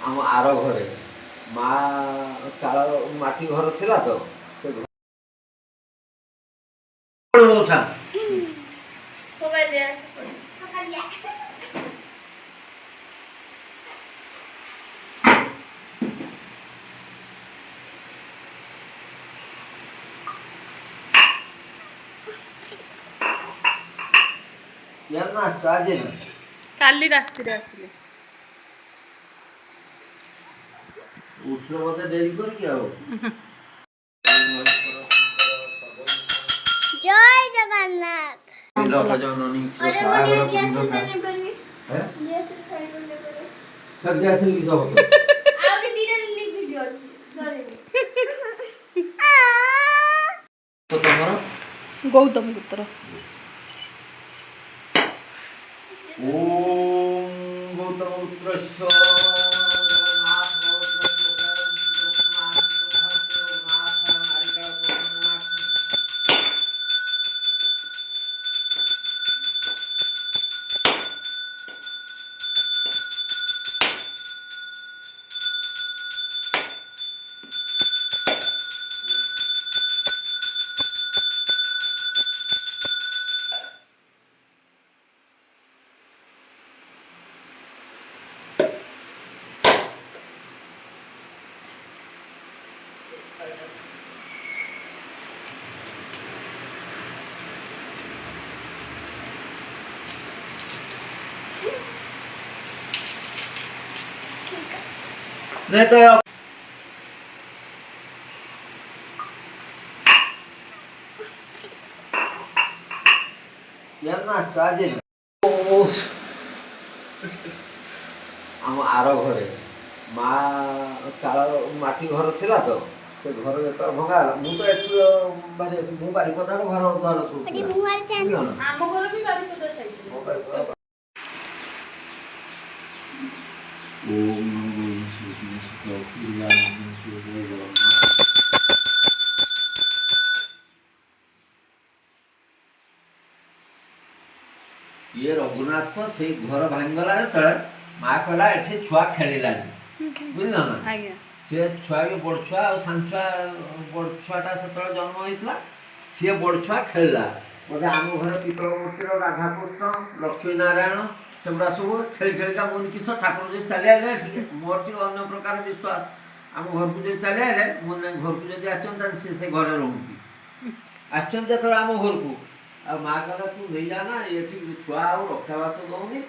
ଆମ ଆର ଘରେ ମା ଚାଳ ମାଟି ଘର ଥିଲା ତ ସେ ଉଠା ଆଜି କାଲି ରାତିରେ ଆସିଲେ ଉଠିଲ ମତେ ଡେରି କରିକି ଆଉ ଜୟ ଜଗନ୍ନାଥ। ଗୌତମ ପୁତ୍ର ଓಂ ଗୌତମ ପୁତ୍ରସ୍ୟ नहीं तो ଆମ ଆର ଘରେ ମା ଚାଳ ମାଟି ଘର ଥିଲା ତ ସେ ଘର ଯେତେବେଳେ ଭଙ୍ଗା ହେଲା ମୁଁ ତ ଏଠୁ ବାହାରି ଆସି ମୁଁ ବାରିପଦାର ଘର ଦ୍ୱାର ସବୁ ଆମ ଘର ବି ବାରିପଦା ସାଇଡ୍ ଓମ୍ ନମୋ ଇଏ ରଘୁନାଥ ସେଇ ଘର ଭାଙ୍ଗିଗଲା ଯେତେବେଳେ ମା କହିଲା ଏଠି ଛୁଆ ଖେଳିଲାନି ବୁଝିଲ ନା ଆଜ୍ଞା ସେ ଛୁଆ ବି ବଡ଼ ଛୁଆ ଆଉ ସାନ ଛୁଆ ବଡ଼ ଛୁଆଟା ସେତେବେଳେ ଜନ୍ମ ହେଇଥିଲା ସିଏ ବଡ଼ ଛୁଆ ଖେଳିଲା ବୋଧେ ଆମ ଘର ପିତଳ ମୂର୍ତ୍ତିର ରାଧାକୃଷ୍ଣ ଲକ୍ଷ୍ମୀ ନାରାୟଣ ସେଗୁଡ଼ା ସବୁ ଖେଳି ଖେଳିକା ମୁଁ କିସ ଠାକୁର ଯଦି ଚାଲି ଆଇଲେ ଏଠିକି ମୋର ଟିକେ ଅନ୍ୟ ପ୍ରକାର ବିଶ୍ୱାସ ଆମ ଘରକୁ ଯଦି ଚାଲି ଆଇଲେ ମୁଁ ଘରକୁ ଯଦି ଆସିଛନ୍ତି ତାହେଲେ ସେ ଘରେ ରହୁଛି ଆସିଛନ୍ତି ଯେତେବେଳେ ଆମ ଘରକୁ ଆଉ ମା କହିଲା ତୁ ନେଇଯା ନା ଏଠି ଛୁଆ ଆଉ ରକ୍ଷାବାସ ଦଉନି